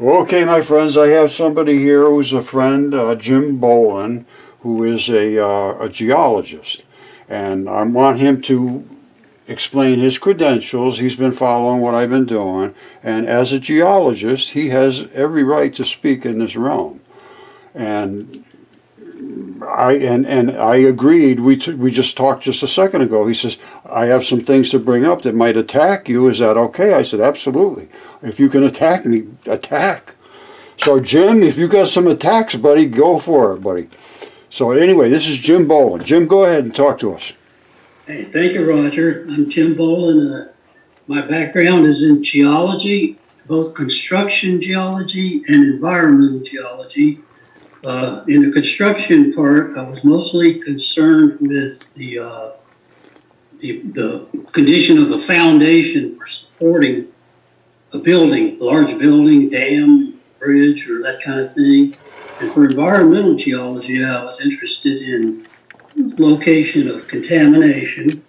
Okay, my friends, I have somebody here who's a friend, Jim Bowen, who is a geologist. And I want him to explain his credentials. He's been following what I've been doing. And as a geologist, he has every right to speak in this realm. And I agreed. We just talked just a second ago. He says, I have some things to bring up that might attack you. Is that okay? I said, absolutely. If you can attack me, attack. So Jim, if you got some attacks, buddy, go for it, buddy. So anyway, this is Jim Bowen. Jim, go ahead and talk to us. Hey, thank you, Roger. I'm Jim Bowen. My background is in geology, both construction geology and environmental geology. In the construction part, I was mostly concerned with the condition of a foundation for supporting a building, a large building, dam, bridge, or that kind of thing. And for environmental geology, I was interested in location of contamination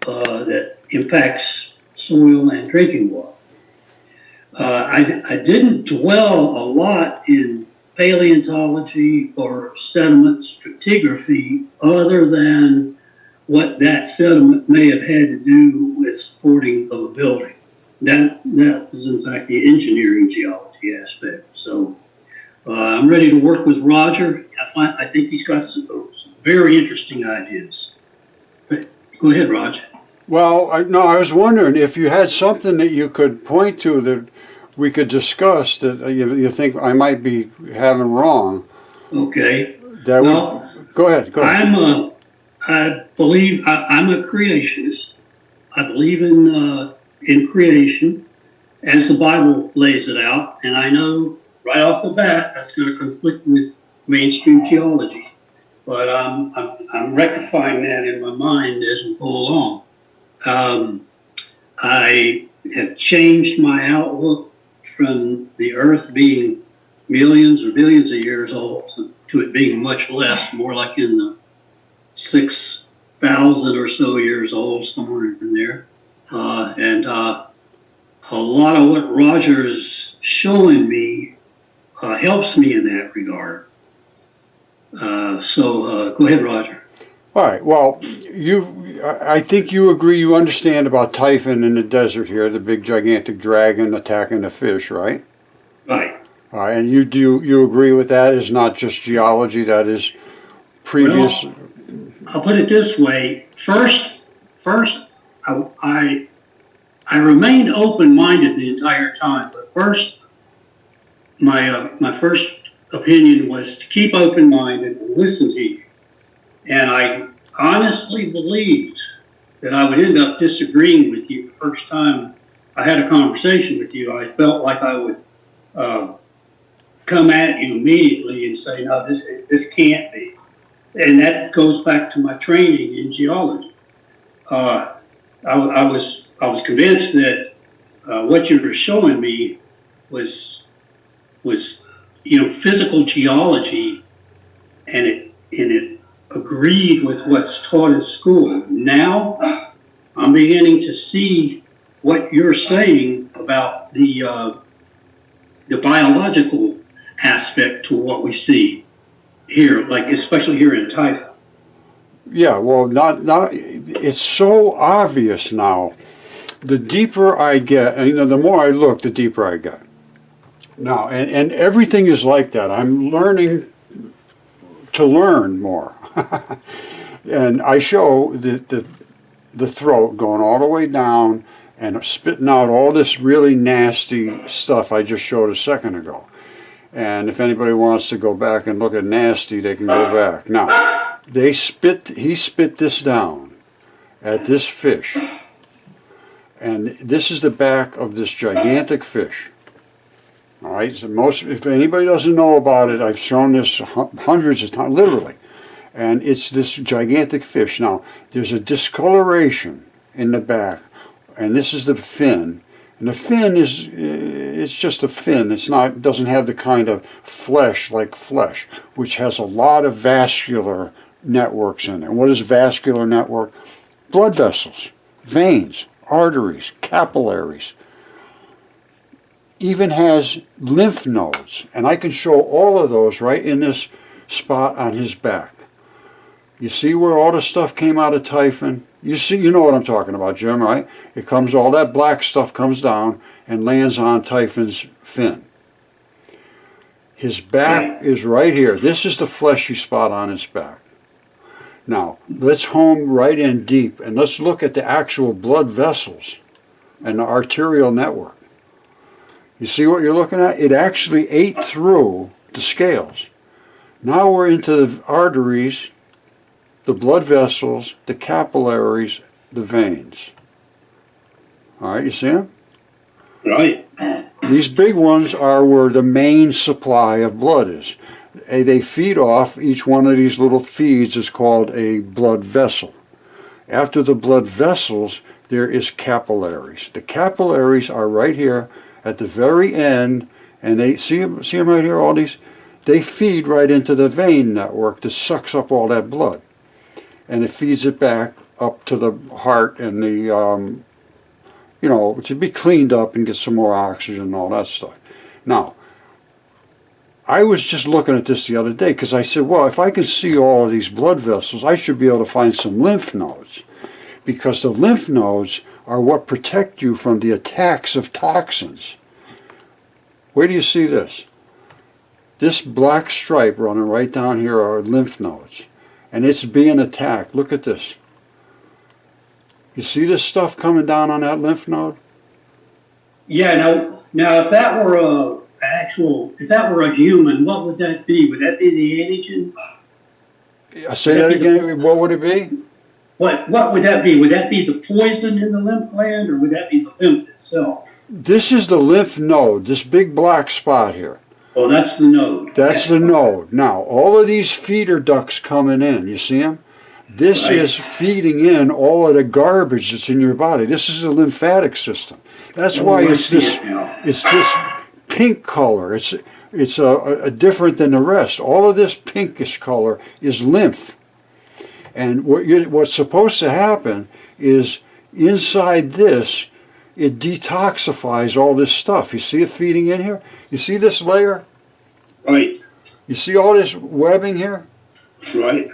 that impacts soil and drinking water. I didn't dwell a lot in paleontology or sediment stratigraphy other than what that sediment may have had to do with supporting of a building. That was in fact the engineering geology aspect. So I'm ready to work with Roger. I think he's got some very interesting ideas. Go ahead, Roger. Well, I was wondering if you had something that you could point to that we could discuss that you think I might be having wrong. Okay. Go ahead. I believe I'm a creationist. I believe in creation as the Bible lays it out, and I know right off the bat that's going to conflict with mainstream geology. But I'm rectifying that in my mind as we go along. I have changed my outlook from the Earth being millions or billions of years old to it being much less, more like in the 6,000 or so years old, somewhere in there. And a lot of what Roger's showing me helps me in that regard. So go ahead, Roger. All right. Well, I think you agree. You understand about Typhon in the desert here, the big gigantic dragon attacking the fish, right? Right. All right. And you agree with that? Is not just geology. That is previous. Well, I'll put it this way. First, I remained open-minded the entire time. But first, my first opinion was to keep open-minded and listen to you. And I honestly believed that I would end up disagreeing with you the first time I had a conversation with you. I felt like I would come at you immediately and say, no, this can't be. And that goes back to my training in geology. I was convinced that what you were showing me was physical geology, and it agreed with what's taught in school. Now I'm beginning to see what you're saying about the biological aspect to what we see here, like especially here in Typhon. Yeah, well, not. It's so obvious now. The deeper I get, and the more I look, the deeper I get. Now, and everything is like that. I'm learning to learn more. And I show the throat going all the way down and spitting out all this really nasty stuff I just showed a second ago. And if anybody wants to go back and look at nasty, they can go back. Now, he spit this down at this fish. And this is the back of this gigantic fish. All right, so if anybody doesn't know about it, I've shown this hundreds of times, literally. And it's this gigantic fish. Now, there's a discoloration in the back, and this is the fin. And the fin it's just a fin. It doesn't have the kind of flesh like flesh, which has a lot of vascular networks in it. And what is vascular network? Blood vessels, veins, arteries, capillaries. even has lymph nodes. And I can show all of those right in this spot on his back. You see where all the stuff came out of Typhon? You know what I'm talking about, Jim, right? It comes, all that black stuff comes down and lands on Typhon's fin. His back is right here. This is the fleshy spot on his back. Now, let's home right in deep and let's look at the actual blood vessels and the arterial network. You see what you're looking at? It actually ate through the scales. Now we're into the arteries, the blood vessels, the capillaries, the veins. All right, you see them? Right. These big ones are where the main supply of blood is. They feed off, each one of these little feeds is called a blood vessel. After the blood vessels, there is capillaries. The capillaries are right here at the very end, and they see them right here, all these? They feed right into the vein network that sucks up all that blood. And it feeds it back up to the heart and the, to be cleaned up and get some more oxygen and all that stuff. Now, I was just looking at this the other day because I said, well, if I can see all of these blood vessels, I should be able to find some lymph nodes. Because the lymph nodes are what protect you from the attacks of toxins. Where do you see this? This black stripe running right down here are lymph nodes. And it's being attacked. Look at this. You see this stuff coming down on that lymph node? Yeah, now if that were a human, what would that be? Would that be the antigen? Say that again. What would it be? What would that be? Would that be the poison in the lymph gland, or would that be the lymph itself? This is the lymph node, this big black spot here. Oh, that's the node. That's the node. Now, all of these feeder ducts coming in, you see them? This is feeding in all of the garbage that's in your body. This is the lymphatic system. That's why it's this pink color. It's a different than the rest. All of this pinkish color is lymph. And what's supposed to happen is inside this, it detoxifies all this stuff. You see it feeding in here? You see this layer? Right. You see all this webbing here? Right.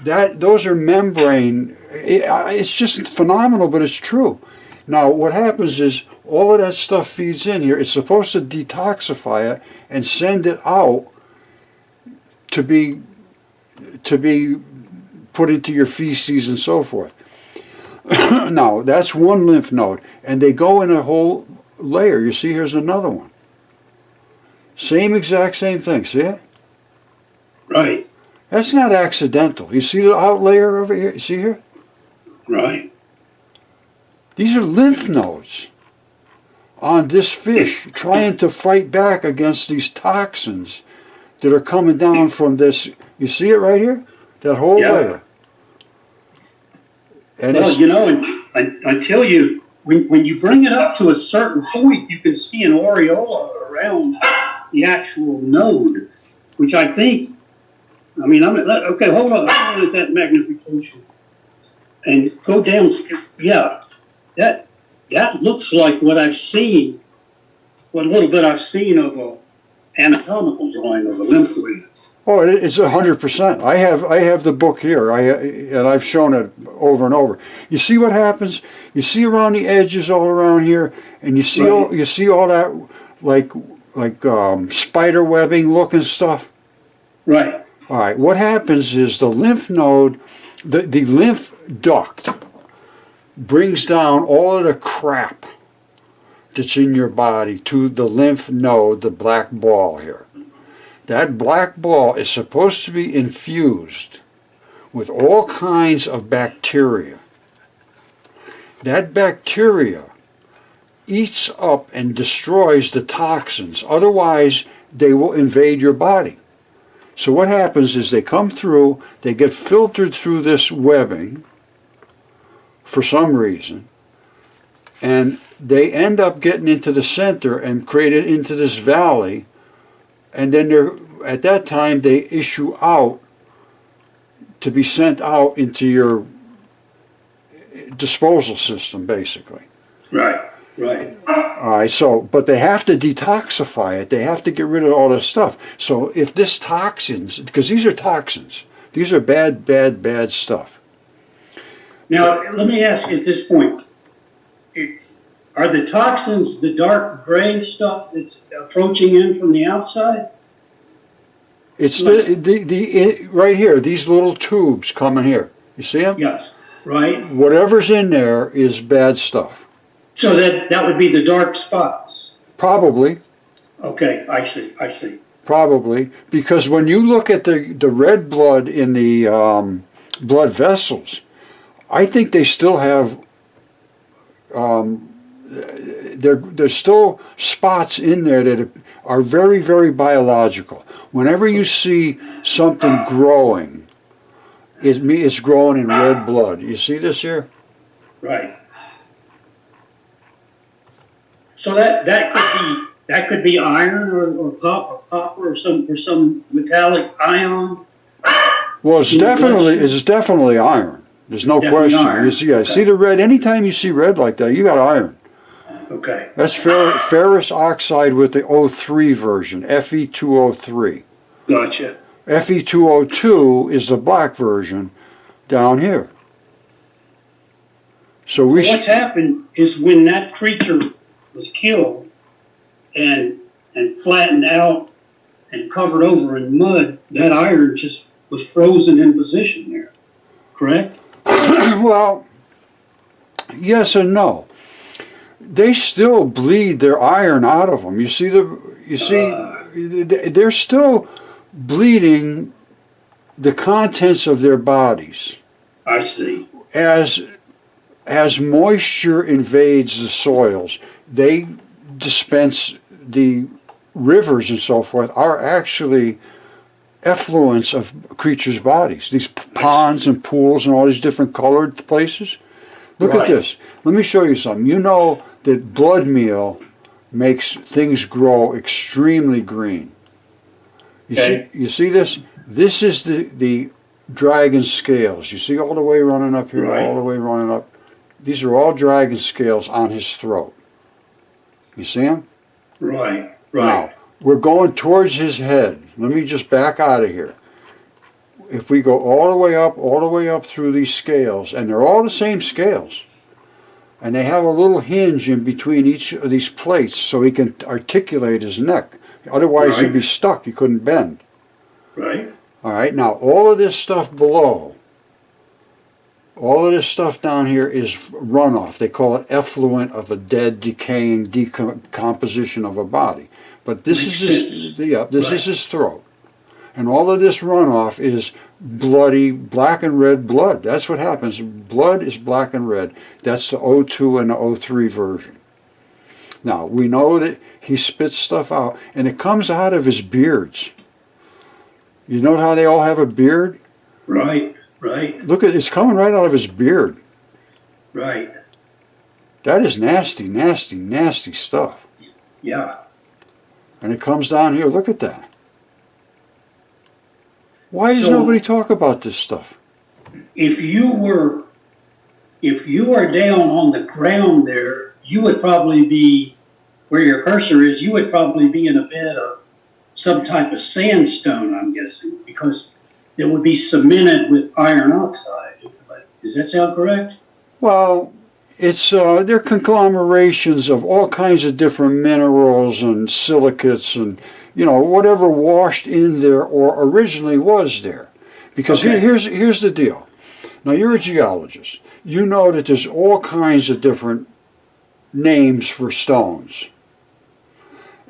Those are membrane. It's just phenomenal, but it's true. Now, what happens is all of that stuff feeds in here. It's supposed to detoxify it and send it out to be put into your feces and so forth. Now, that's one lymph node, and they go in a whole layer. You see, here's another one. Same thing. See it? Right. That's not accidental. You see the out layer over here? You see here? Right. These are lymph nodes on this fish trying to fight back against these toxins that are coming down from this. You see it right here? That whole layer. And until when you bring it up to a certain point, you can see an aureola around the actual node, which I think, okay, hold on, I'm looking at that magnification. And go down, that looks like what I've seen, what little bit I've seen of a anatomical drawing of a lymph gland. Oh, it's 100%. I have the book here, and I've shown it over and over. You see what happens? You see around the edges, all around here, and you see all that like spider webbing looking stuff. Right. All right. What happens is the lymph node, the lymph duct, brings down all of the crap that's in your body to the lymph node, the black ball here. That black ball is supposed to be infused with all kinds of bacteria. That bacteria eats up and destroys the toxins. Otherwise, they will invade your body. So what happens is they come through, they get filtered through this webbing for some reason, and they end up getting into the center and created into this valley. And then at that time, they issue out to be sent out into your disposal system, basically. Right. Right. All right, so, but they have to detoxify it. They have to get rid of all this stuff. So if this toxins, because these are toxins, these are bad, bad, bad stuff. Now, let me ask you at this point, are the toxins the dark gray stuff that's approaching in from the outside? It's right here, these little tubes coming here. You see them? Yes, right? Whatever's in there is bad stuff. So that would be the dark spots. Probably. Okay, I see. Probably. Because when you look at the red blood in the blood vessels, I think they still have, there's still spots in there that are very, very biological. Whenever you see something growing, it's growing in red blood. You see this here? Right. So that could be iron or copper or some metallic ion. Well, it's definitely iron. There's no Definitely question. iron. You see the red. Anytime you see red like that, you got iron. Okay. That's ferrous oxide with the O3 version, Fe2O3. Gotcha. Fe2O2 is the black version down here. So What's happened is when that creature was killed and flattened out and covered over in mud, that iron just was frozen in position there. Correct? Well, yes and no. They still bleed their iron out of them. They're still bleeding the contents of their bodies. I see. As moisture invades the soils, they dispense the rivers and so forth are actually effluents of creatures' bodies. These ponds and pools and all these different colored places. Look at this. Let me show you something. You know that blood meal makes things grow extremely green. You see this? This is the dragon scales. You see all the way running up here, all the way running up. These are all dragon scales on his throat. You see them? Right. Now, we're going towards his head. Let me just back out of here. If we go all the way up through these scales, and they're all the same scales, and they have a little hinge in between each of these plates so he can articulate his neck. Otherwise, he'd be stuck. He couldn't bend. Right. All right. Now, all of this stuff below, all of this stuff down here is runoff. They call it effluent of a dead, decaying decomposition of a body. But this is his throat. And all of this runoff is bloody black and red blood. That's what happens. Blood is black and red. That's the O2 and the O3 version. Now, we know that he spits stuff out, and it comes out of his beards. You know how they all have a beard? Right. Look it's coming right out of his beard. Right. That is nasty, nasty, nasty stuff. Yeah. And it comes down here. Look at that. Why does nobody talk about this stuff? If you are down on the ground there, you would probably be, where your cursor is, you would probably be in a bed of some type of sandstone, I'm guessing, because it would be cemented with iron oxide. Does that sound correct? Well, they're conglomerations of all kinds of different minerals and silicates and, whatever washed in there or originally was there. Because here's the deal. Now, you're a geologist. You know that there's all kinds of different names for stones.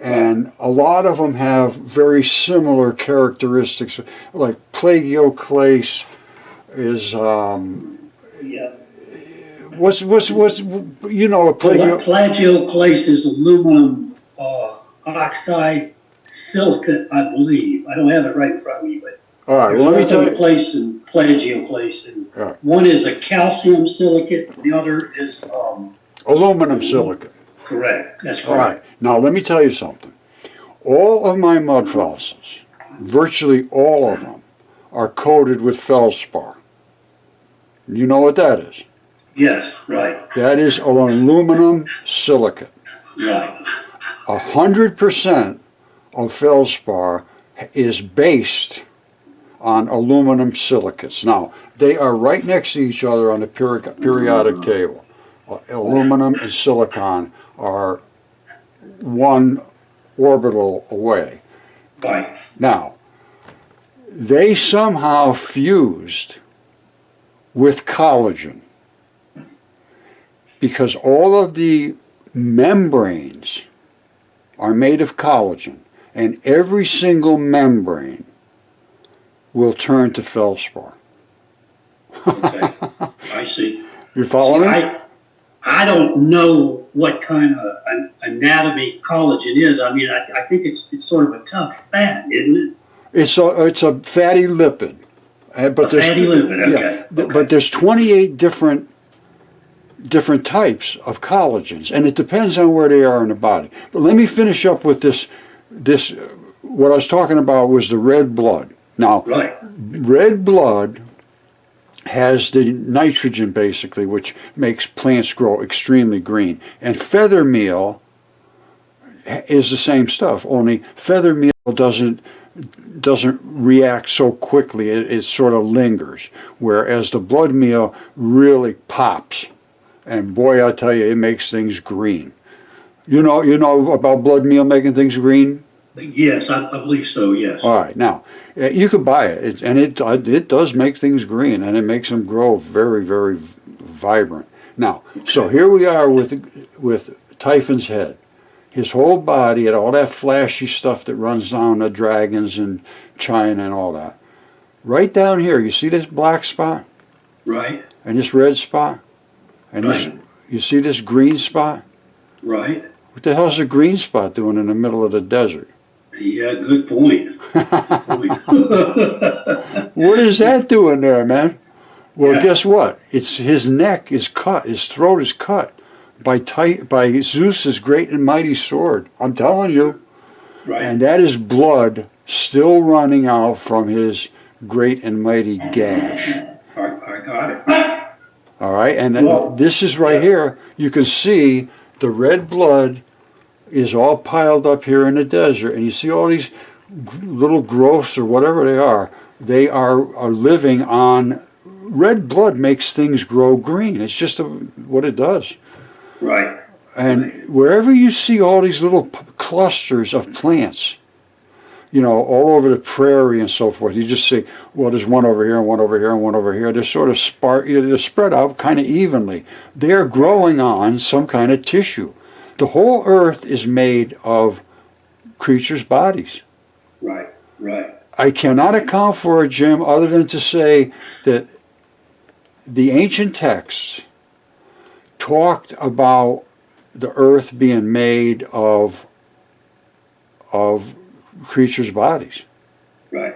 And a lot of them have very similar characteristics. Like plagioclase is, what's plagioclase is aluminum oxide silicate, I believe. I don't have it right in front of me, but all right, well, let me tell you. Plagioclase and plagioclase, and one is a calcium silicate, the other is aluminum silicate. Correct. That's correct. All right. Now let me tell you something. All of my mud fossils, virtually all of them, are coated with feldspar. You know what that is? Yes, right, That is an aluminum silicate. right, 100% of feldspar is based on aluminum silicates. Now, they are right next to each other on the periodic table. Aluminum and silicon are one orbital away. right, Now, they somehow fused with collagen because all of the membranes are made of collagen, and every single membrane will turn to feldspar. okay, I see. You follow See, me? I don't know what kind of anatomy collagen is. I mean, I think it's sort of a tough fat, isn't it? It's a fatty lipid. But A fatty lipid, okay. Yeah, Okay. but there's 28 different types of collagens, and it depends on where they are in the body. But let me finish up with this. What I was talking about was the red blood. Now, Right, red blood has the nitrogen basically, which makes plants grow extremely green. And feather meal is the same stuff, only feather meal doesn't react so quickly. It sort of lingers, whereas the blood meal really pops. And boy, I tell you, it makes things green. You know about blood meal making things green? yes, I believe so, yes. All right, now you could buy it, and it does make things green, and it makes them grow very, very vibrant. Now, so here we are with Typhon's head. His whole body and all that flashy stuff that runs down the dragons and China and all that. Right down here, you see this black spot Right, and this red spot, and this, Right. you see this green spot. right. What the hell's a green spot doing in the middle of the desert? Yeah, good point. Good point. What is that doing there, man? Well, Yeah. guess what? It's his neck is cut, his throat is cut by Zeus's great and mighty sword. I'm telling you. Right, And that is blood still running out from his great and mighty gash. I got it. All right, and then Well, this is right here. You can see the red blood is all piled up here in the desert, and you see all these little growths or whatever they are. They are living on red blood. Makes things grow green. It's just what it does. Right, And wherever you see all these little clusters of plants, all over the prairie and so forth, you just see, well, there's one over here and one over here and one over here. They're sort of they're spread out kind of evenly. They're growing on some kind of tissue. The whole earth is made of creatures' bodies. right, right. I cannot account for it, Jim, other than to say that the ancient texts talked about the earth being made of creatures' bodies. Right,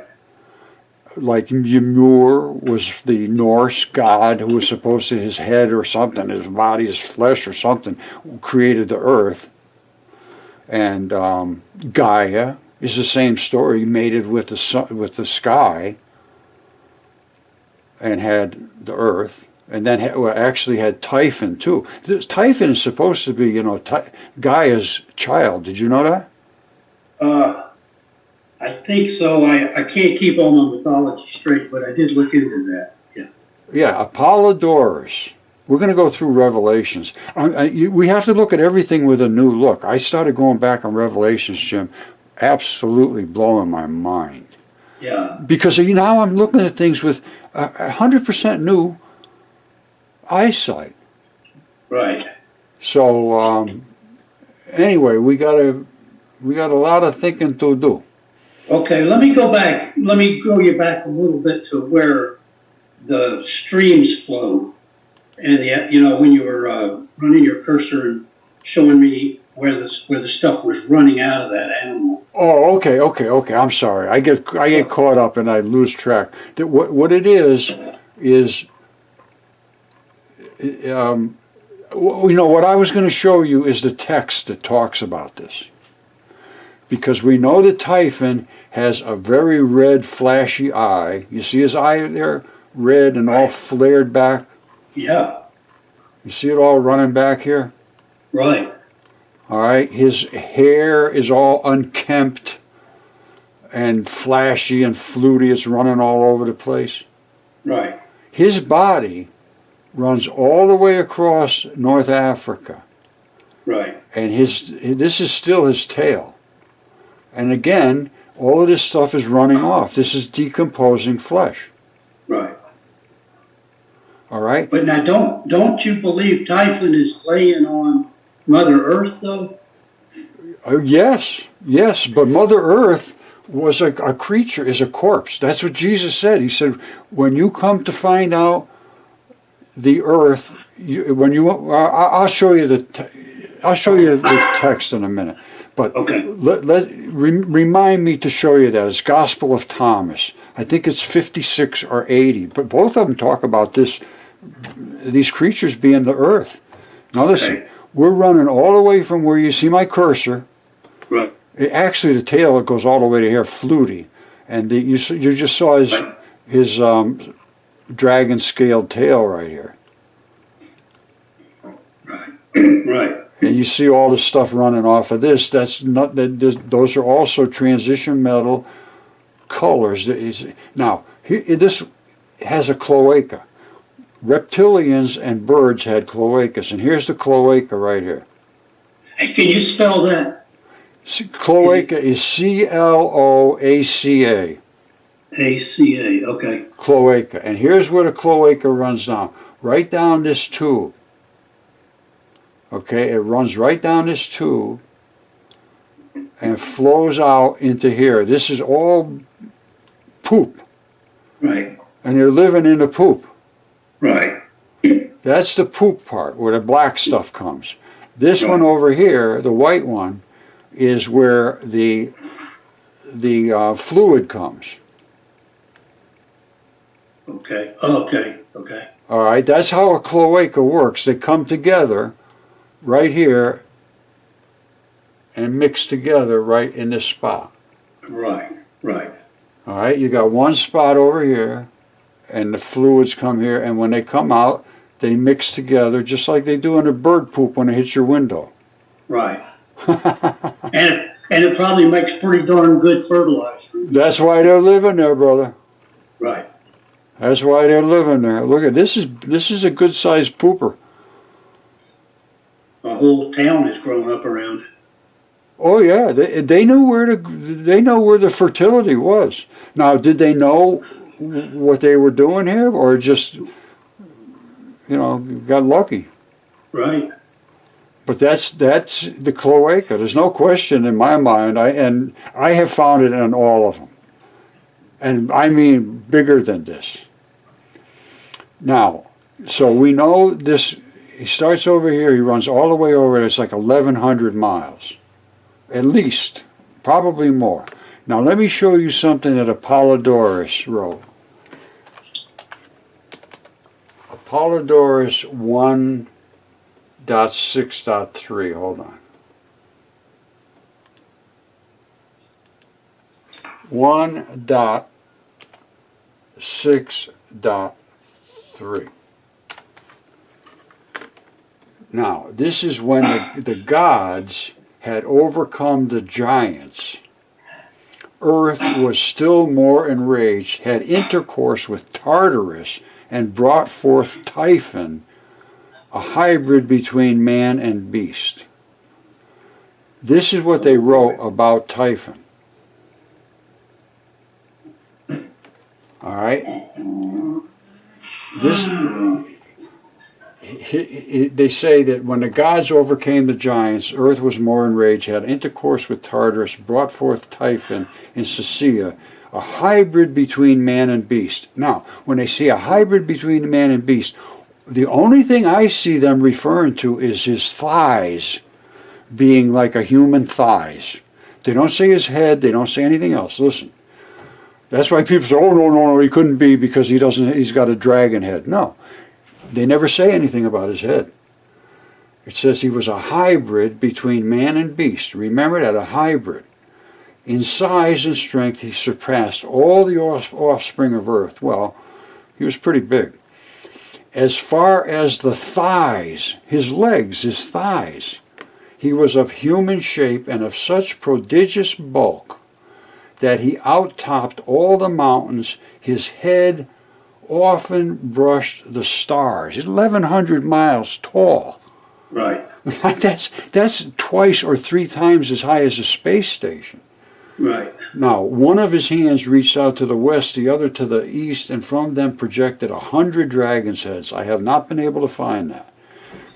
Like Ymir was the Norse god who was supposed to, his head or something, his body, his flesh or something, created the earth. And Gaia is the same story, mated with the sun, with the sky, and had the earth. And then actually had Typhon too. Typhon is supposed to be, Gaia's child. Did you know that? I think so. I can't keep all my mythology straight, but I did look into that. Yeah. Yeah, Apollodorus. We're going to go through Revelations. We have to look at everything with a new look. I started going back on Revelations, Jim, absolutely blowing my mind. Yeah. Because now I'm looking at things with 100% new eyesight. Right. So anyway, we got a lot of thinking to do. Okay, let me go back. Let me go you back a little bit to where the streams flow. And when you were running your cursor and showing me where the stuff was running out of that animal. Oh, okay. I'm sorry. I get caught up and I lose track. What it is what I was going to show you is the text that talks about this. Because we know that Typhon has a very red, flashy eye. You see his eye there? Red and all flared back. Yeah. You see it all running back here? Right. All right, his hair is all unkempt and flashy and fluty. It's running all over the place. Right. His body runs all the way across North Africa. Right. And this is still his tail. And again, all of this stuff is running off. This is decomposing flesh. Right. All right? But now, don't you believe Typhon is laying on Mother Earth, though? Yes, but Mother Earth was a creature, is a corpse. That's what Jesus said. He said, when you come to find out the earth, I'll show you the text in a minute. But okay. Remind me to show you that. It's Gospel of Thomas. I think it's 56 or 80. But both of them talk about these creatures being the earth. Now listen, we're running all the way from where you see my cursor. Right. Actually, the tail, it goes all the way to here, fluty. And you just saw his dragon scaled tail right here. Right. Right. And you see all the stuff running off of this. Those are also transition metal colors. Now, this has a cloaca. Reptilians and birds had cloacas, and here's the cloaca right here. Hey, can you spell that? Cloaca is C-L-O-A-C-A. A-C-A, okay. Cloaca. And here's where the cloaca runs down. Right down this tube. Okay, it runs right down this tube and flows out into here. This is all poop. Right. And they're living in the poop. Right. That's the poop part, where the black stuff comes. This one over here, the white one, is where the fluid comes. Okay. Okay. Okay. All right, that's how a cloaca works. They come together right here and mix together right in this spot. Right. Right. All right, you got one spot over here, and the fluids come here, and when they come out, they mix together just like they do in a bird poop when it hits your window. Right. and it probably makes pretty darn good fertilizer. That's why they're living there, brother. Right. That's why they're living there. Look at this is a good sized pooper. A whole town has grown up around it. Oh yeah, they know where the fertility was. Now, did they know what they were doing here, or just got lucky? Right. But that's the cloaca. There's no question in my mind. I have found it in all of them, and I mean bigger than this. Now, so we know this. He starts over here. He runs all the way over. It's like 1,100 miles, at least, probably more. Now let me show you something that Apollodorus wrote. Apollodorus 1.6.3. Hold on. 1.6.3. Now, this is when the gods had overcome the giants. Earth was still more enraged, had intercourse with Tartarus, and brought forth Typhon, a hybrid between man and beast. This is what they wrote about Typhon. All right? They say that when the gods overcame the giants, earth was more enraged, had intercourse with Tartarus, brought forth Typhon in Sicily, a hybrid between man and beast. Now, when they see a hybrid between man and beast, the only thing I see them referring to is his thighs being like a human thighs. They don't say his head, they don't say anything else. Listen. That's why people say, oh, no, he couldn't be because he's got a dragon head. No. They never say anything about his head. It says he was a hybrid between man and beast. Remember that, a hybrid. In size and strength, he surpassed all the offspring of earth. Well, he was pretty big. as far as the thighs, his legs, his thighs. He was of human shape and of such prodigious bulk that he outtopped all the mountains. His head often brushed the stars. He's 1,100 miles tall. Right. That's twice or three times as high as a space station. Right. Now, one of his hands reached out to the west, the other to the east, and from them projected 100 dragon's heads. I have not been able to find that.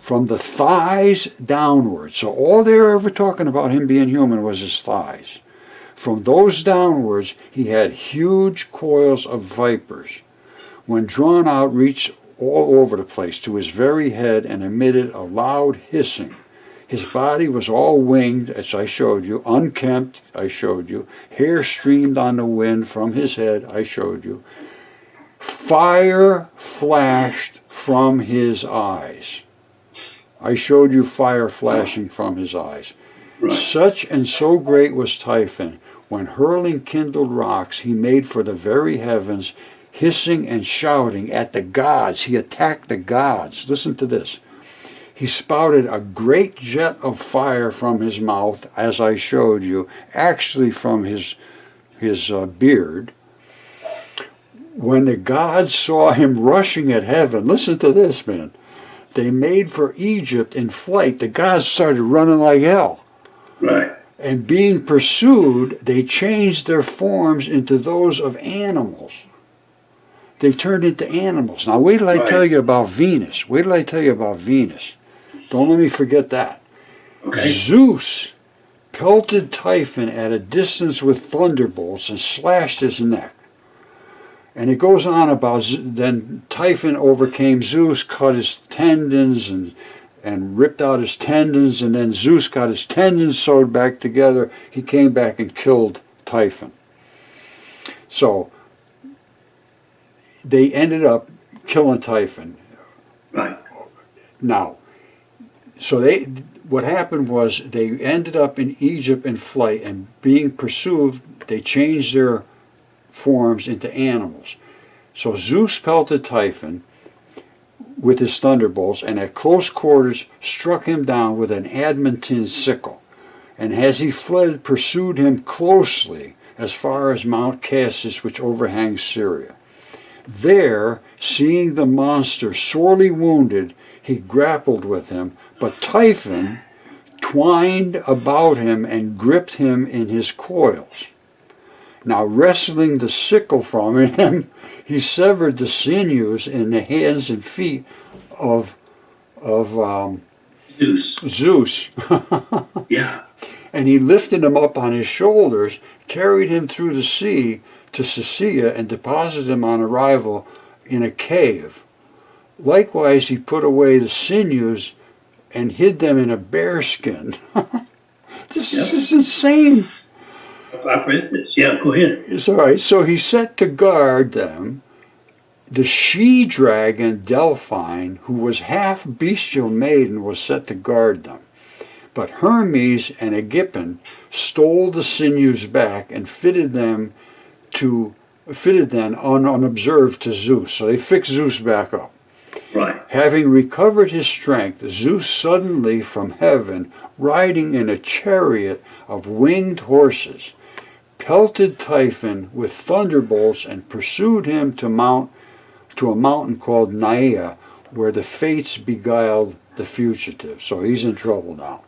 From the thighs downwards. So all they were ever talking about him being human was his thighs. From those downwards, he had huge coils of vipers. When drawn out, reached all over the place to his very head and emitted a loud hissing. His body was all winged, as I showed you, unkempt, I showed you. Hair streamed on the wind from his head, I showed you. Fire flashed from his eyes. I showed you fire flashing from his eyes. Right. Such and so great was Typhon, when hurling kindled rocks, he made for the very heavens, hissing and shouting at the gods. He attacked the gods. Listen to this. He spouted a great jet of fire from his mouth, as I showed you, actually from his beard. When the gods saw him rushing at heaven, listen to this, man. They made for Egypt in flight. The gods started running like hell. Right. And being pursued, they changed their forms into those of animals. They turned into animals. Now, wait till I tell you about Venus. Wait till I tell you about Venus. Don't let me forget that. Okay. Zeus pelted Typhon at a distance with thunderbolts and slashed his neck. And it goes on about, then Typhon overcame Zeus, cut his tendons and ripped out his tendons, and then Zeus got his tendons sewed back together. He came back and killed Typhon. So they ended up killing Typhon. Right. Now, so what happened was they ended up in Egypt in flight, and being pursued, they changed their forms into animals. So Zeus pelted Typhon with his thunderbolts, and at close quarters struck him down with an adamantine sickle. And as he fled, pursued him closely as far as Mount Cassis, which overhangs Syria. There, seeing the monster sorely wounded, he grappled with him, but Typhon twined about him and gripped him in his coils. Now, wresting the sickle from him, he severed the sinews in the hands and feet of Zeus. Yeah. And he lifted him up on his shoulders, carried him through the sea to Sicily, and deposited him on arrival in a cave. Likewise, he put away the sinews and hid them in a bearskin. This is insane. I've read this. Yeah, go ahead. It's all right. So he set to guard them the she-dragon Delphine, who was half bestial maiden, was set to guard them. But Hermes and Aegipan stole the sinews back and fitted them unobserved to Zeus. So they fixed Zeus back up. Right. Having recovered his strength, Zeus suddenly from heaven, riding in a chariot of winged horses, pelted Typhon with thunderbolts and pursued him to a mountain called Naia, where the fates beguiled the fugitive. So he's in trouble now.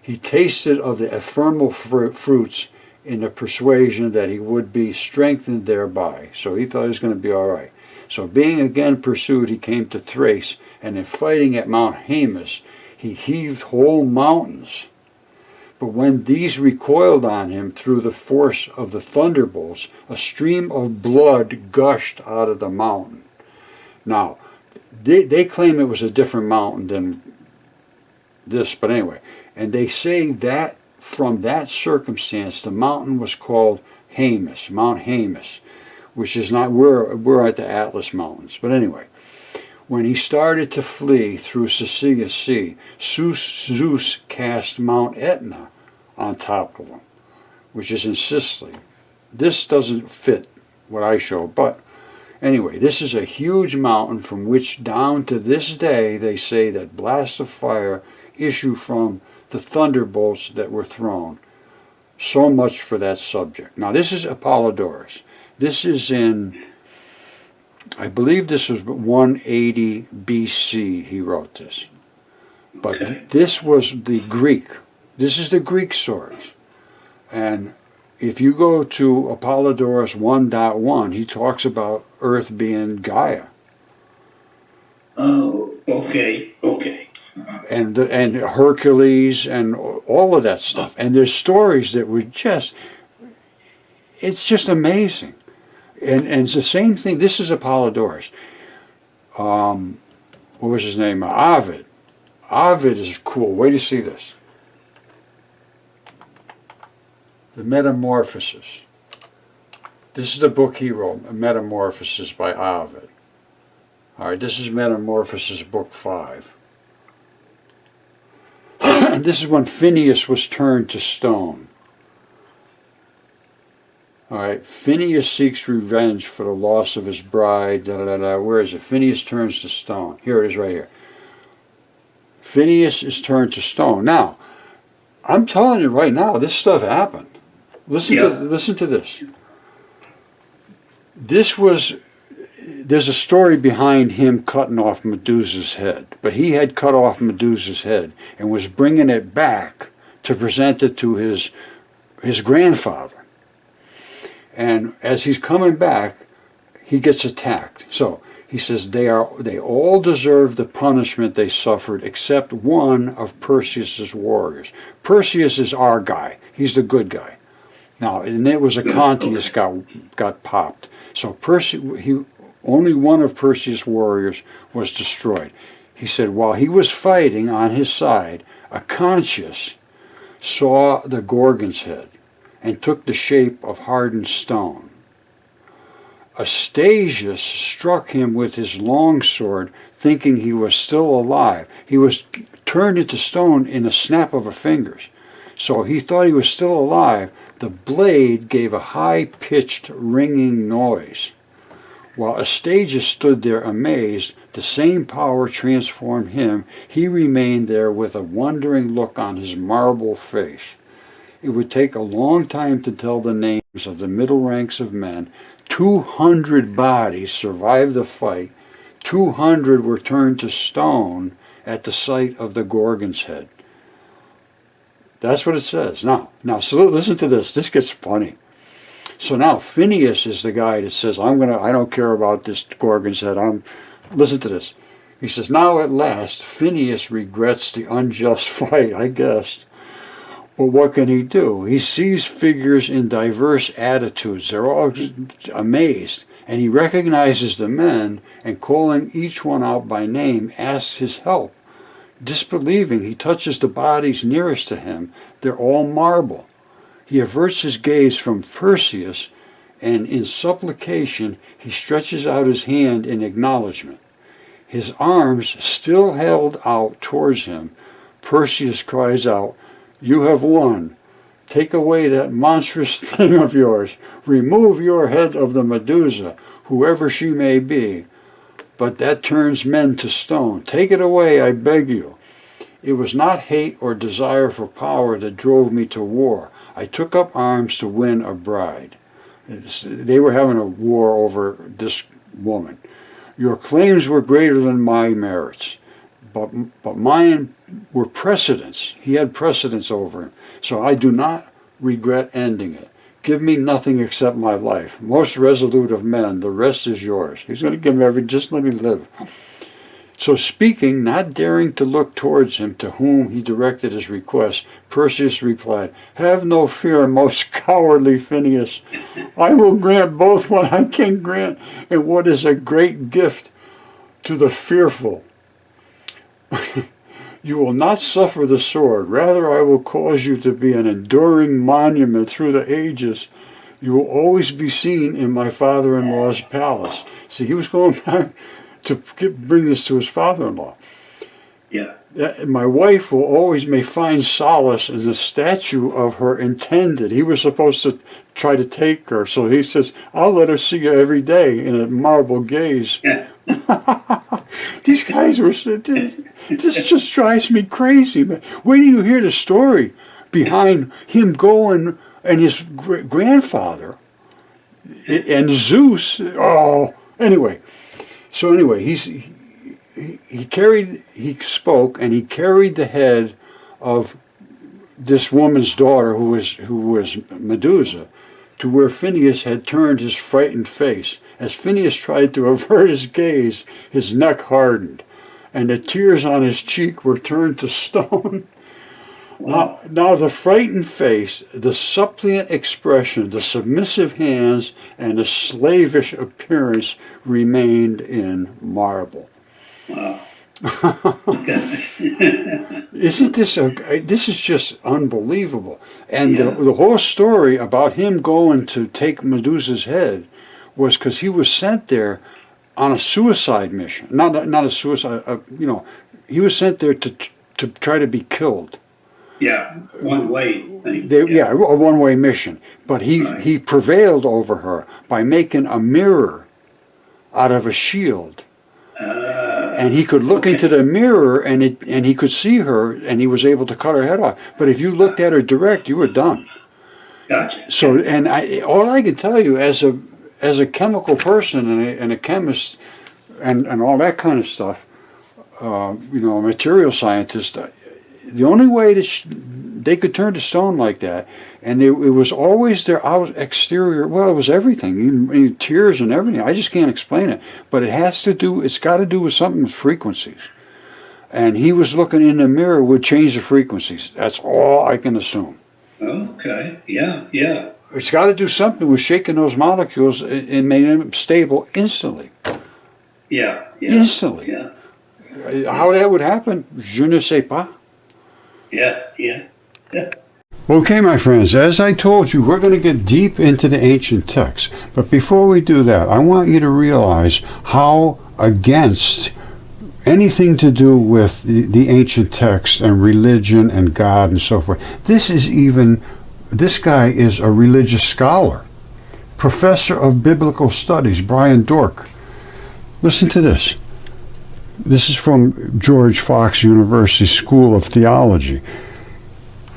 He tasted of the ephemeral fruits in the persuasion that he would be strengthened thereby. So he thought he was going to be all right. So being again pursued, he came to Thrace, and in fighting at Mount Haemus, he heaved whole mountains. But when these recoiled on him through the force of the thunderbolts, a stream of blood gushed out of the mountain. Now, they claim it was a different mountain than this, but anyway. And they say that from that circumstance, the mountain was called Haemus, Mount Haemus, which is not, we're at the Atlas Mountains. But anyway, when he started to flee through Sicilia's sea, Zeus cast Mount Etna on top of him, which is in Sicily. This doesn't fit what I show, but Anyway, this is a huge mountain from which down to this day they say that blasts of fire issue from the thunderbolts that were thrown. So much for that subject. Now this is Apollodorus. This is in, I believe this was 180 BC he wrote this. But this was the Greek. This is the Greek source. And if you go to Apollodorus 1.1, he talks about Earth being Gaia. Oh, okay. And Hercules and all of that stuff. And there's stories that were just, it's just amazing. And it's the same thing. This is Apollodorus. What was his name? Ovid. Ovid is cool. Wait to see this. The Metamorphoses. This is the book he wrote, Metamorphoses by Ovid. All right, this is Metamorphoses, book 5. And this is when Phineas was turned to stone. All right, Phineas seeks revenge for the loss of his bride. Where is it? Phineas turns to stone. Here it is right here. Phineas is turned to stone. Now, I'm telling you right now, this stuff happened. Listen to this. There's a story behind him cutting off Medusa's head, but he had cut off Medusa's head and was bringing it back to present it to his grandfather. And as he's coming back, he gets attacked. So he says they all deserve the punishment they suffered except one of Perseus's warriors. Perseus is our guy. He's the good guy. Now, and it was a Contius got popped. So only one of Perseus' warriors was destroyed. He said while he was fighting on his side, a Contius saw the Gorgon's head and took the shape of hardened stone. Astyages struck him with his long sword, thinking he was still alive. He was turned into stone in a snap of a fingers. So he thought he was still alive. The blade gave a high-pitched, ringing noise. While Astyages stood there amazed, the same power transformed him. He remained there with a wondering look on his marble face. It would take a long time to tell the names of the middle ranks of men. 200 bodies survived the fight. 200 were turned to stone at the sight of the Gorgon's head. That's what it says. Now, so listen to this. This gets funny. So now Phineas is the guy that says, I don't care about this Gorgon's head. Listen to this. He says, now at last, Phineas regrets the unjust fight, I guess. But what can he do? He sees figures in diverse attitudes. They're all amazed. And he recognizes the men, and calling each one out by name, asks his help. Disbelieving, he touches the bodies nearest to him. They're all marble. He averts his gaze from Perseus, and in supplication he stretches out his hand in acknowledgement. His arms still held out towards him, Perseus cries out, "You have won. Take away that monstrous thing of yours. Remove your head of the Medusa, whoever she may be. But that turns men to stone. Take it away, I beg you. It was not hate or desire for power that drove me to war. I took up arms to win a bride." They were having a war over this woman. "Your claims were greater than my merits, but mine were precedents." He had precedence over him. "So I do not regret ending it. Give me nothing except my life. Most resolute of men, the rest is yours." He's going to give him everything. Just let me live. So speaking, not daring to look towards him to whom he directed his request, Perseus replied, "Have no fear, most cowardly Phineas. I will grant both what I can grant and what is a great gift to the fearful. You will not suffer the sword. Rather, I will cause you to be an enduring monument through the ages. You will always be seen in my father-in-law's palace." See, he was going back to bring this to his father-in-law. Yeah. My wife may find solace in the statue of her intended. He was supposed to try to take her, so he says, I'll let her see you every day in a marble gaze. Yeah. These guys this just drives me crazy, man. Wait till you hear the story behind him going and his grandfather and Zeus. Oh, anyway. So anyway, he spoke and he carried the head of this woman's daughter who was Medusa to where Phineas had turned his frightened face. As Phineas tried to avert his gaze, his neck hardened, and the tears on his cheek were turned to stone. Wow. Now the frightened face, the suppliant expression, the submissive hands, and the slavish appearance remained in marble. Wow. Isn't this this is just unbelievable. And Yeah. the whole story about him going to take Medusa's head was because he was sent there on a suicide mission. Not a suicide, he was sent there to try to be killed. Yeah. One way thing. A one-way mission. But he prevailed over her by making a mirror out of a shield. And he could look into the mirror and he could see her and he was able to cut her head off. But if you looked at her direct, you were done. Gotcha. So, and all I can tell you as a chemical person and a chemist and all that kind of stuff, a material scientist, the only way that they could turn to stone like that, and it was always their exterior. Well, it was everything, even tears and everything. I just can't explain it, but it's got to do with something with frequencies. And he was looking in the mirror would change the frequencies. That's all I can assume. Okay. Yeah. Yeah. It's got to do something with shaking those molecules and making them stable instantly. Yeah. Yeah. Instantly. Yeah. How that would happen, je ne sais pas. Yeah. Yeah. Yeah. Okay, my friends, as I told you, we're going to get deep into the ancient texts. But before we do that, I want you to realize how against anything to do with the ancient texts and religion and God and so forth. This guy is a religious scholar, professor of biblical studies, Brian Dork. Listen to this. This is from George Fox University School of Theology.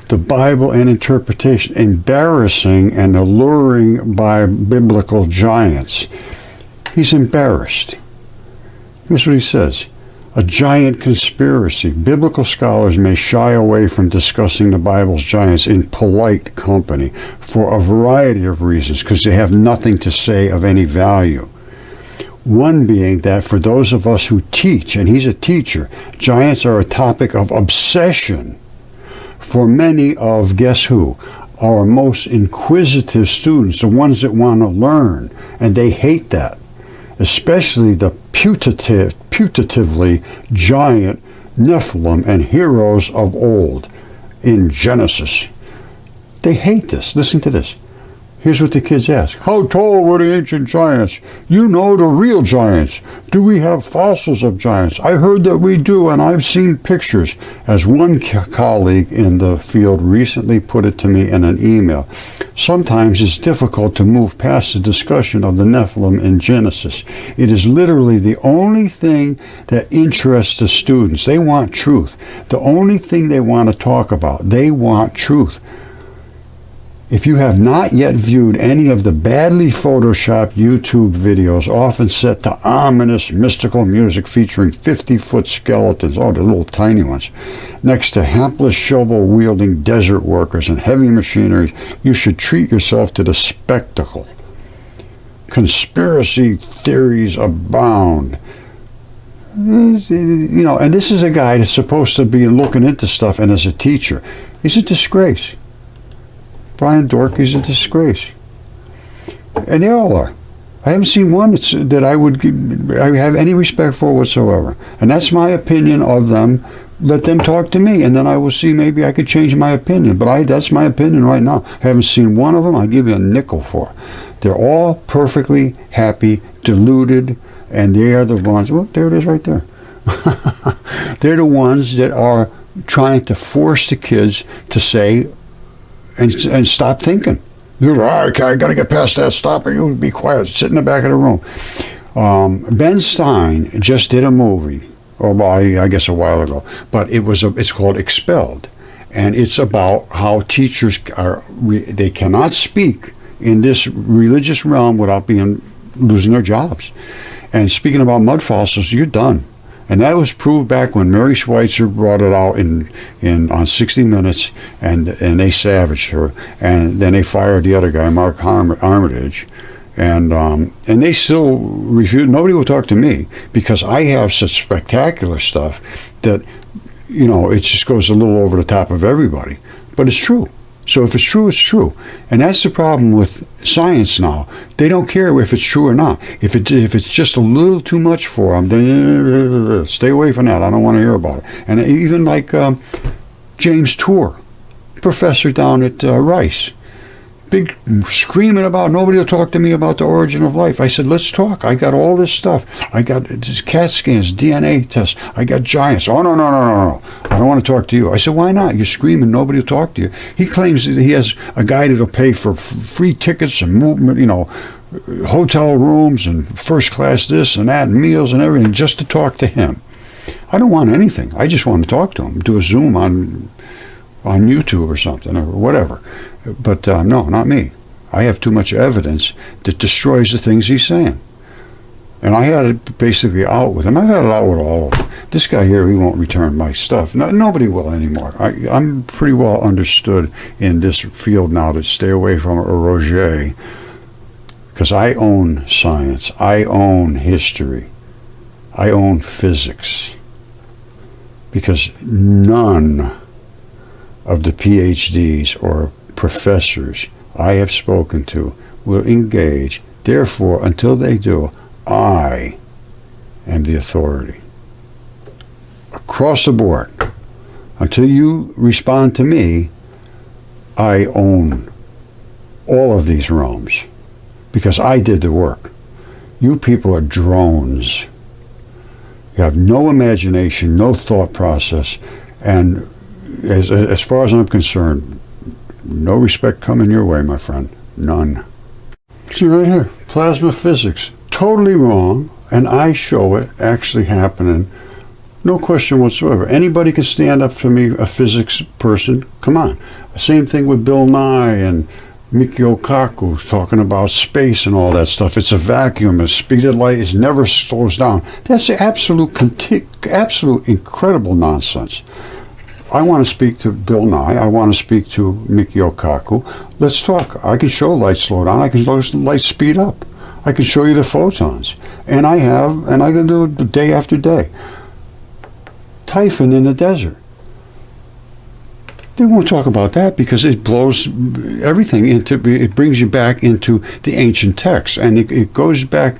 The Bible and Interpretation, embarrassing and alluring by biblical giants. He's embarrassed. Here's what he says. A giant conspiracy. Biblical scholars may shy away from discussing the Bible's giants in polite company for a variety of reasons, because they have nothing to say of any value. One being that for those of us who teach, and he's a teacher, giants are a topic of obsession for many of, guess who, our most inquisitive students, the ones that want to learn, and they hate that, especially the putatively giant Nephilim and heroes of old in Genesis. They hate this. Listen to this. Here's what the kids ask. How tall were the ancient giants? You know, the real giants. Do we have fossils of giants? I heard that we do, and I've seen pictures. As one colleague in the field recently put it to me in an email, sometimes it's difficult to move past the discussion of the Nephilim in Genesis. It is literally the only thing that interests the students. They want truth. The only thing they want to talk about. They want truth. If you have not yet viewed any of the badly photoshopped YouTube videos, often set to ominous mystical music featuring 50-foot skeletons, the little tiny ones, next to hapless shovel-wielding desert workers and heavy machinery, you should treat yourself to the spectacle. Conspiracy theories abound. And this is a guy that's supposed to be looking into stuff, and as a teacher, he's a disgrace. Brian Dork is a disgrace. And they all are. I haven't seen one that I have any respect for whatsoever. And that's my opinion of them. Let them talk to me, and then I will see maybe I could change my opinion. But that's my opinion right now. I haven't seen one of them I'd give you a nickel for. They're all perfectly happy, deluded, and they are the ones, well, there it is right there. They're the ones that are trying to force the kids to say and stop thinking. You're right, I got to get past that. Stop it. You be quiet. Sit in the back of the room. Ben Stein just did a movie, I guess a while ago, but it's called Expelled, and it's about how teachers they cannot speak in this religious realm without losing their jobs. And speaking about Mudfossils, you're done. And that was proved back when Mary Schweitzer brought it out on 60 Minutes, and they savaged her, and then they fired the other guy, Mark Armitage, and they still refuse. Nobody will talk to me because I have such spectacular stuff that it just goes a little over the top of everybody. But it's true. So if it's true, it's true. And that's the problem with science now. They don't care if it's true or not. If it's just a little too much for them, then stay away from that. I don't want to hear about it. And even like James Tour, professor down at Rice, big screaming about nobody will talk to me about the origin of life. I said, let's talk. I got all this stuff. I got this CAT scans, DNA tests. I got giants. Oh, no. I don't want to talk to you. I said, why not? You're screaming. Nobody will talk to you. He claims that he has a guy that'll pay for free tickets and movement, hotel rooms and first class this and that and meals and everything just to talk to him. I don't want anything. I just want to talk to him. Do a Zoom on YouTube or something or whatever. But no, not me. I have too much evidence that destroys the things he's saying. And I had it basically out with him. I've had it out with all of them. This guy here, he won't return my stuff. No, nobody will anymore. I'm pretty well understood in this field now to stay away from a Roger, because I own science. I own history. I own physics. Because none of the PhDs or professors I have spoken to will engage. Therefore, until they do, I am the authority. Across the board. Until you respond to me, I own all of these realms. Because I did the work. You people are drones. You have no imagination, no thought process, and as far as I'm concerned, no respect coming your way, my friend. None. See right here, plasma physics. Totally wrong, and I show it actually happening. No question whatsoever. Anybody can stand up to me, a physics person. Come on. Same thing with Bill Nye and Mikio Kaku talking about space and all that stuff. It's a vacuum. The speed of light never slows down. That's absolute incredible nonsense. I want to speak to Bill Nye. I want to speak to Mikio Kaku. Let's talk. I can show light slow down. I can show light speed up. I can show you the photons. And I can do it day after day. Typhon in the desert. They won't talk about that because it blows everything it brings you back into the ancient texts. And it goes back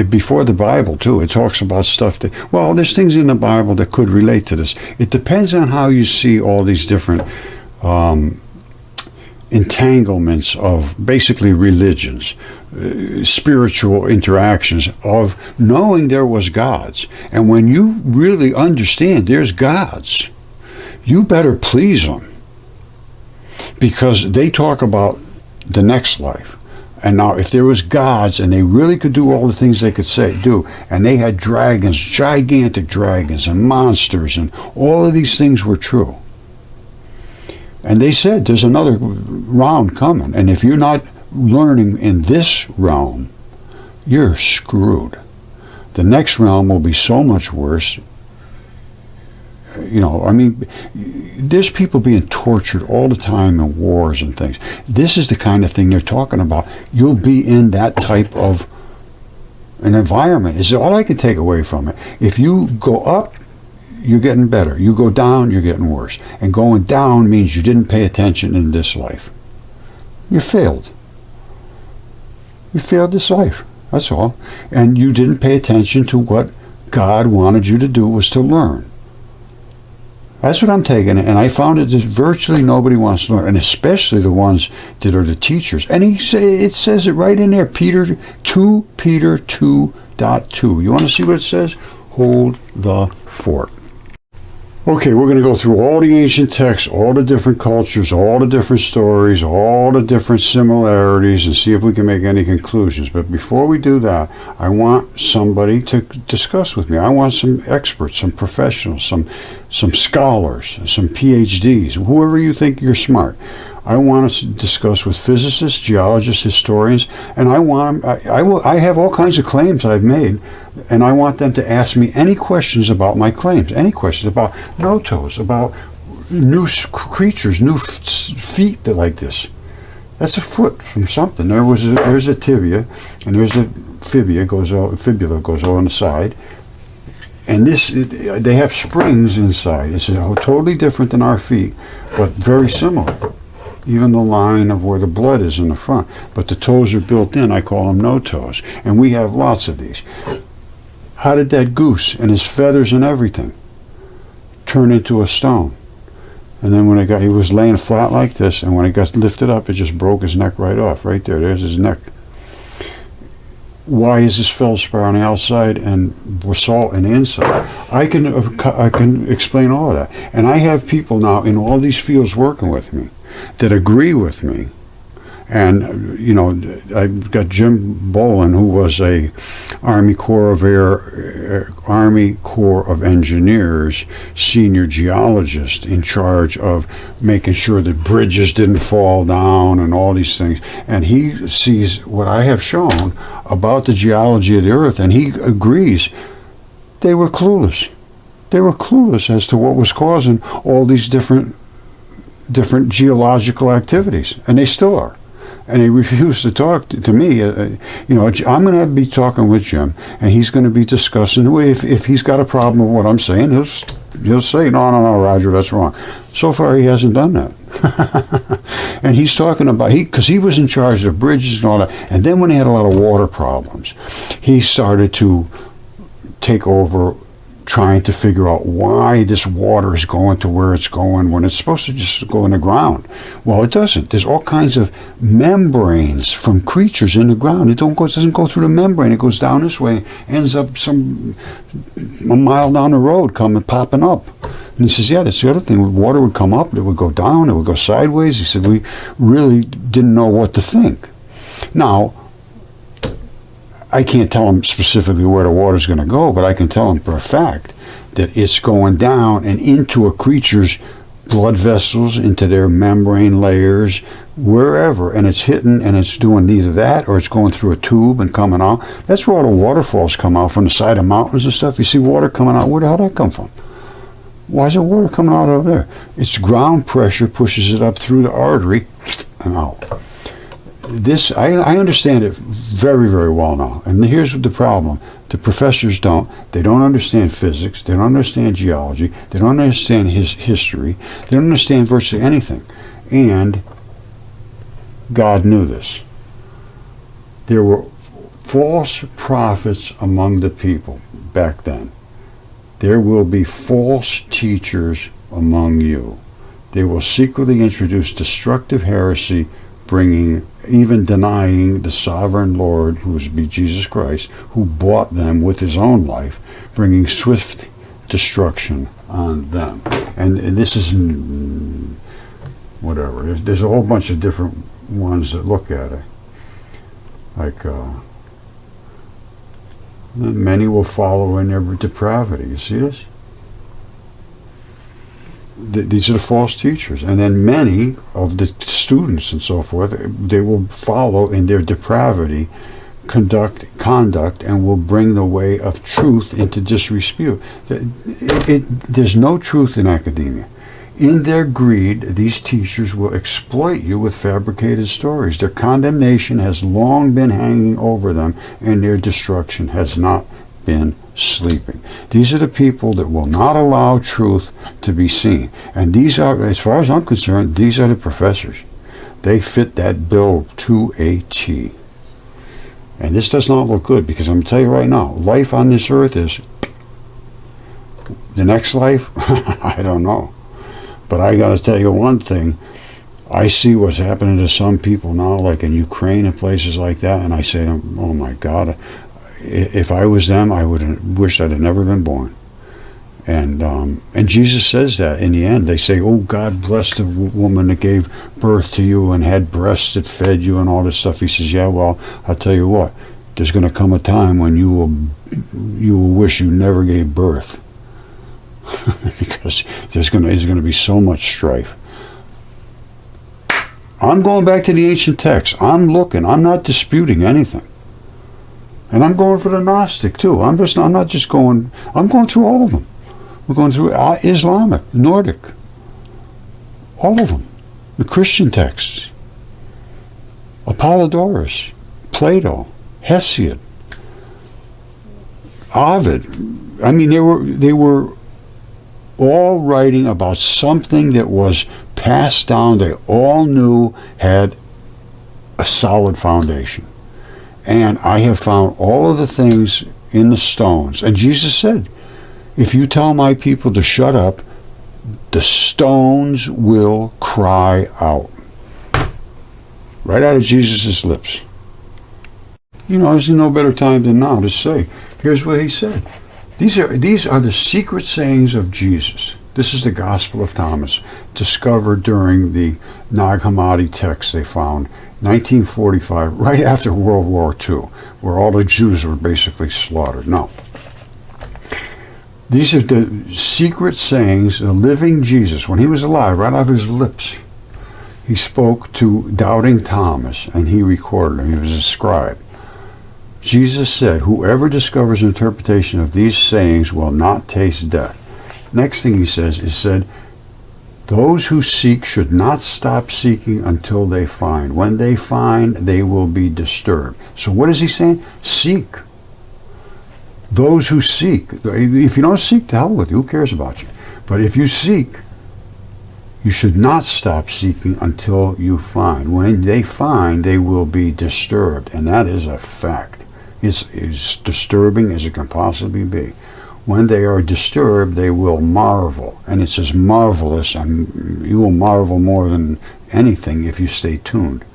before the Bible, too. It talks about stuff there's things in the Bible that could relate to this. It depends on how you see all these different entanglements of basically religions, spiritual interactions, of knowing there was gods. And when you really understand there's gods, you better please them, because they talk about the next life. And now if there was gods and they really could do all the things they could do, and they had dragons, gigantic dragons and monsters, and all of these things were true. And they said there's another round coming, and if you're not learning in this realm, you're screwed. The next realm will be so much worse. There's people being tortured all the time in wars and things. This is the kind of thing they're talking about. You'll be in that type of an environment. Is all I can take away from it. If you go up, you're getting better. You go down, you're getting worse. And going down means you didn't pay attention in this life. You failed. You failed this life. That's all. And you didn't pay attention to what God wanted you to do, was to learn. That's what I'm taking, and I found that virtually nobody wants to learn, and especially the ones that are the teachers. And it says it right in there, Peter 2.2. You want to see what it says? hold the fort. Okay, we're going to go through all the ancient texts, all the different cultures, all the different stories, all the different similarities, and see if we can make any conclusions. But before we do that, I want somebody to discuss with me. I want some experts, some professionals, some scholars, some PhDs, whoever you think you're smart. I want to discuss with physicists, geologists, historians, and I have all kinds of claims I've made, and I want them to ask me any questions about my claims, any questions about no-toes, about new creatures, new feet that like this. That's a foot from something. There's a tibia, and there's a fibula goes on the side, and they have springs inside. It's totally different than our feet, but very similar. Even the line of where the blood is in the front. But the toes are built in. I call them no-toes. And we have lots of these. How did that goose and his feathers and everything turn into a stone? And then when he was laying flat like this, and when it got lifted up, it just broke his neck right off. Right there. There's his neck. Why is this feldspar on the outside and basalt on the inside? I can explain all of that. And I have people now in all these fields working with me that agree with me. And, I've got Jim Bowen, who was a Army Corps of Engineers senior geologist in charge of making sure that bridges didn't fall down and all these things. And he sees what I have shown about the geology of the earth, and he agrees they were clueless. They were clueless as to what was causing all these different geological activities, and they still are. And he refused to talk to me. I'm going to be talking with Jim, and he's going to be discussing if he's got a problem with what I'm saying. He'll say, no, Roger, that's wrong. So far, he hasn't done that. And he's talking about because he was in charge of bridges and all that. And then when they had a lot of water problems, he started to take over, trying to figure out why this water is going to where it's going when it's supposed to just go in the ground. Well, it doesn't. There's all kinds of membranes from creatures in the ground. It doesn't go through the membrane. It goes down this way, ends up a mile down the road popping up. And he says, yeah, that's the other thing. Water would come up, it would go down, it would go sideways. He said, we really didn't know what to think. Now, I can't tell them specifically where the water's going to go, but I can tell them for a fact that it's going down and into a creature's blood vessels, into their membrane layers, wherever, and it's hitting, and it's doing either that or it's going through a tube and coming out. That's where all the waterfalls come out, from the side of mountains and stuff. You see water coming out. Where the hell did that come from? Why is there water coming out over there? It's ground pressure pushes it up through the artery and out. This, I understand it very, very well now. And here's the problem. The professors don't. They don't understand physics. They don't understand geology. They don't understand history. They don't understand virtually anything. And God knew this. There were false prophets among the people back then. There will be false teachers among you. They will secretly introduce destructive heresy, even denying the sovereign Lord, who is Jesus Christ, who bought them with his own life, bringing swift destruction on them. And this is whatever. There's a whole bunch of different ones that look at it. Like, many will follow in their depravity. You see this? These are the false teachers. And then many of the students and so forth, they will follow in their depravity, conduct, and will bring the way of truth into disrepute. There's no truth in academia. In their greed, these teachers will exploit you with fabricated stories. Their condemnation has long been hanging over them, and their destruction has not been sleeping. These are the people that will not allow truth to be seen. And these are, as far as I'm concerned, these are the professors. They fit that bill to a T. And this does not look good, because I'm going to tell you right now, life on this earth is, the next life, I don't know. But I got to tell you one thing. I see what's happening to some people now, like in Ukraine and places like that, and I say to them, oh my God, if I was them, I would have wished I'd have never been born. And Jesus says that in the end. They say, oh, God bless the woman that gave birth to you and had breasts that fed you and all this stuff. He says, yeah, well, I'll tell you what, there's going to come a time when you will wish you never gave birth. Because there's going to be so much strife. I'm going back to the ancient texts. I'm looking. I'm not disputing anything. And I'm going for the Gnostic too. I'm going through all of them. We're going through Islamic, Nordic, all of them. The Christian texts, Apollodorus, Plato, Hesiod, Ovid. I mean, they were all writing about something that was passed down. They all knew had a solid foundation. And I have found all of the things in the stones. And Jesus said, if you tell my people to shut up, the stones will cry out. Right out of Jesus' lips. You know, there's no better time than now to say, here's what he said. These are the secret sayings of Jesus. This is the Gospel of Thomas, discovered during the Nag Hammadi text they found, 1945, right after World War II, where all the Jews were basically slaughtered. Now, these are the secret sayings, the living Jesus, when he was alive, right out of his lips. He spoke to doubting Thomas, and he recorded them. He was a scribe. Jesus said, whoever discovers interpretation of these sayings will not taste death. Next thing he said, those who seek should not stop seeking until they find. When they find, they will be disturbed. So what is he saying? Seek. Those who seek. If you don't seek, to hell with you. Who cares about you? But if you seek, you should not stop seeking until you find. When they find, they will be disturbed. And that is a fact. It's as disturbing as it can possibly be. When they are disturbed, they will marvel. And it's as marvelous, and you will marvel more than anything if you stay tuned.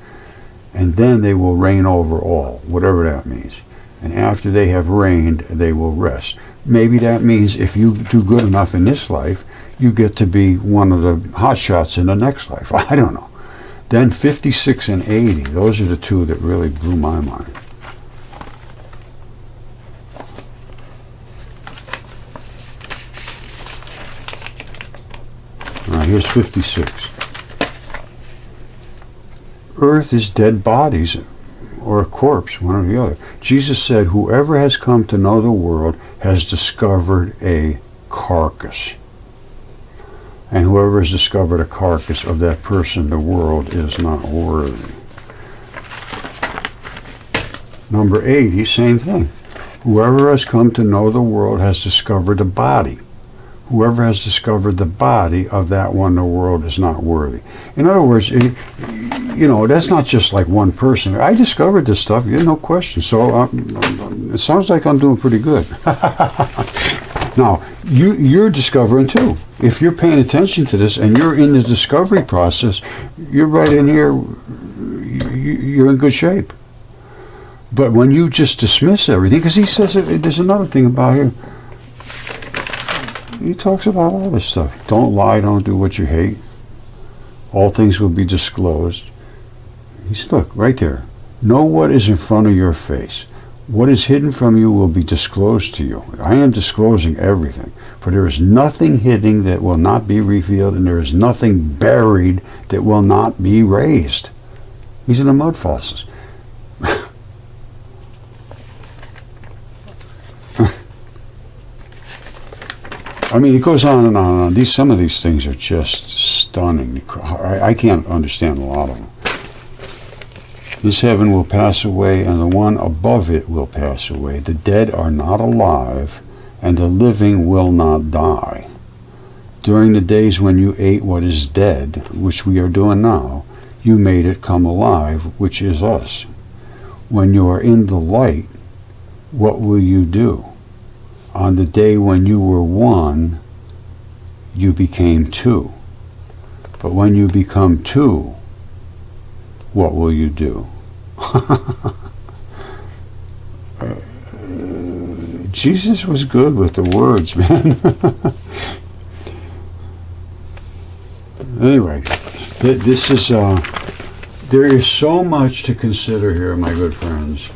And then they will reign over all, whatever that means. And after they have reigned, they will rest. Maybe that means if you do good enough in this life, you get to be one of the hotshots in the next life. I don't know. Then 56 and 80, those are the two that really blew my mind. All right, here's 56. Earth is dead bodies, or a corpse, one or the other. Jesus said, whoever has come to know the world has discovered a carcass. And whoever has discovered a carcass of that person, the world is not worthy. Number 80, same thing. Whoever has come to know the world has discovered a body. Whoever has discovered the body of that one, the world is not worthy. In other words, that's not just like one person. I discovered this stuff, no question. So it sounds like I'm doing pretty good. Now, you're discovering too. If you're paying attention to this and you're in the discovery process, you're right in here, you're in good shape. But when you just dismiss everything, because he says, there's another thing about him. He talks about all this stuff. Don't lie, don't do what you hate. All things will be disclosed. He said, look, right there. Know what is in front of your face. What is hidden from you will be disclosed to you. I am disclosing everything. For there is nothing hidden that will not be revealed, and there is nothing buried that will not be raised. These are the Mudfossils. I mean, it goes on and on and on. Some of these things are just stunning. I can't understand a lot of them. This heaven will pass away, and the one above it will pass away. The dead are not alive, and the living will not die. During the days when you ate what is dead, which we are doing now, you made it come alive, which is us. When you are in the light, what will you do? On the day when you were one, you became two. But when you become two, what will you do? Jesus was good with the words, man. Anyway, this is, there is so much to consider here, my good friends,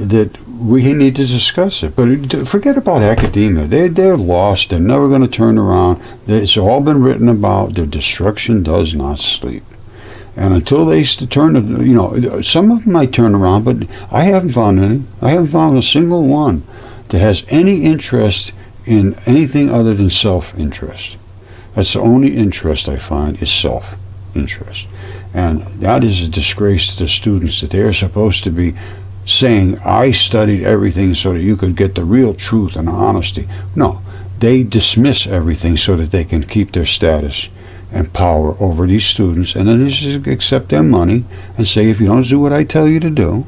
that we need to discuss it. But forget about academia. They're lost. They're never going to turn around. It's all been written about. Their destruction does not sleep. And until they turn, some of them might turn around, but I haven't found any. I haven't found a single one that has any interest in anything other than self-interest. That's the only interest I find is self-interest. And that is a disgrace to the students that they are supposed to be saying, I studied everything so that you could get the real truth and honesty. No, they dismiss everything so that they can keep their status and power over these students, and then they just accept their money and say, if you don't do what I tell you to do,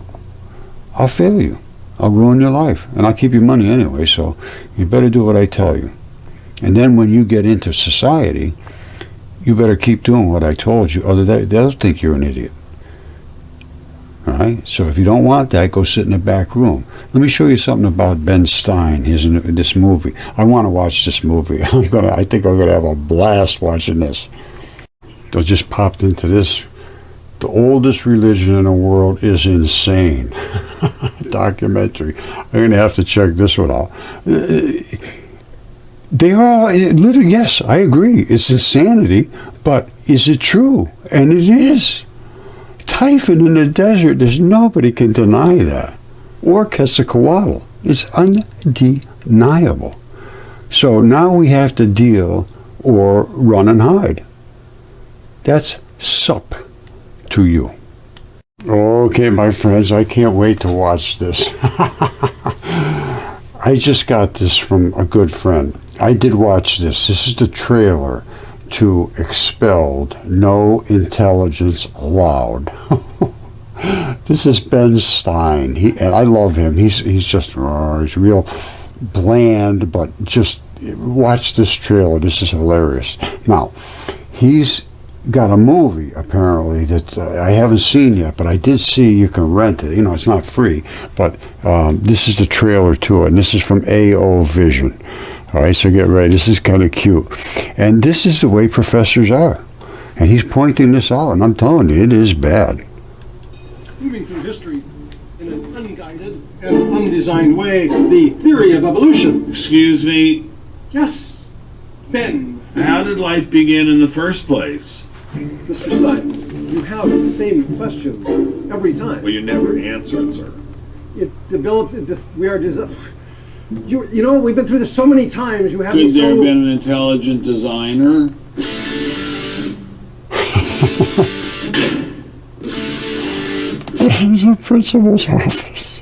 I'll fail you. I'll ruin your life. And I'll keep your money anyway, so you better do what I tell you. And then when you get into society, you better keep doing what I told you, otherwise they'll think you're an idiot. All right? So if you don't want that, go sit in the back room. Let me show you something about Ben Stein, this movie. I want to watch this movie. I think I'm going to have a blast watching this. I just popped into this. The oldest religion in the world is insane. Documentary. I'm going to have to check this one out. They are literally, yes, I agree. It's insanity, but is it true? And it is. Typhon in the desert, there's nobody can deny that. Or Quetzalcoatl. It's undeniable. So now we have to deal or run and hide. That's sup to you. Okay, my friends, I can't wait to watch this. I just got this from a good friend. I did watch this. This is the trailer to Expelled, No Intelligence Allowed. This is Ben Stein. And I love him. He's just he's real bland, but just watch this trailer. This is hilarious. Now, he's got a movie apparently that I haven't seen yet, but I did see you can rent it. It's not free, but this is the trailer to it, and this is from AO Vision. All right, so get ready. This is kind of cute, and this is the way professors are, and he's pointing this out, and I'm telling you, it is bad. Moving through history in an unguided and undesigned way, the theory of evolution. Excuse me, Yes, Ben. how did life begin in the first place? Mr. Stein, you have the same question every time. Well, you never answered, sir. It developed. We are. We've been through this so many times. You haven't. Could there have been an intelligent designer? It's the principal's office.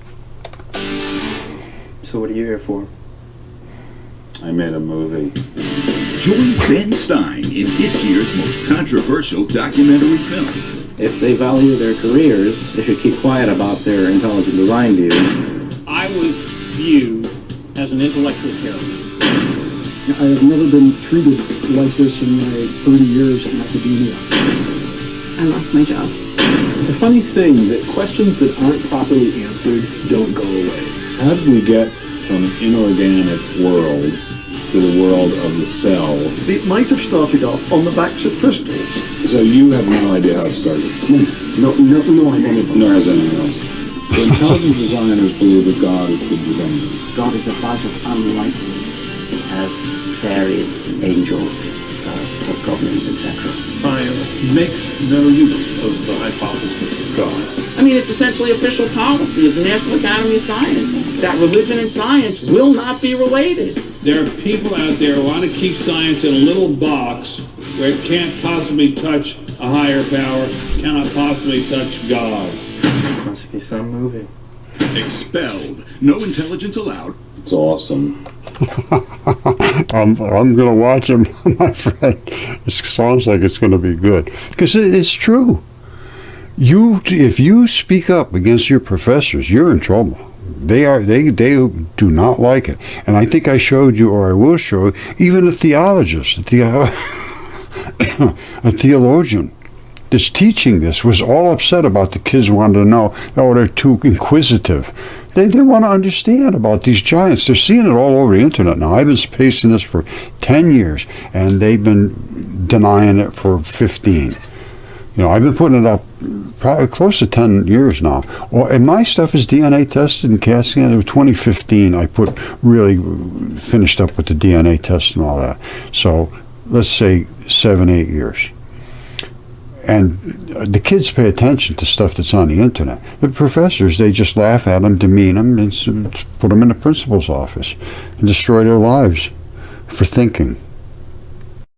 So what are you here for? I made a movie. Join Ben Stein in this year's most controversial documentary film. If they value their careers, they should keep quiet about their intelligent design views. I was viewed as an intellectual terrorist. I have never been treated like this in my 30 years in academia. I lost my job. It's a funny thing that questions that aren't properly answered don't go away. How did we get from an inorganic world to the world of the cell? It might have started off on the backs of crystals. So you have no idea how it started? No has anybody. Nor has anyone else. The intelligent designers believe that God is the designer. God is about as unlikely as fairies, angels, goblins, etc. Science makes no use of the hypothesis of God. I mean, it's essentially official policy of the National Academy of Science that religion and science will not be related. There are people out there who want to keep science in a little box where it can't possibly touch a higher power, cannot possibly touch God. Must be some movie. Expelled, No Intelligence Allowed. It's awesome. I'm going to watch him, my friend. It sounds like it's going to be good. Because it's true. If you speak up against your professors, you're in trouble. They do not like it. And I think I showed you, or I will show you, even a theologist, a theologian that's teaching this was all upset about the kids wanted to know, oh, they're too inquisitive. They want to understand about these giants. They're seeing it all over the internet now. I've been pasting this for 10 years, and they've been denying it for 15. I've been putting it up probably close to 10 years now. Well, and my stuff is DNA tested and casting. In 2015, I really finished up with the DNA test and all that. So let's say 7-8 years. And the kids pay attention to stuff that's on the internet. The professors, they just laugh at them, demean them, and put them in the principal's office and destroy their lives for thinking.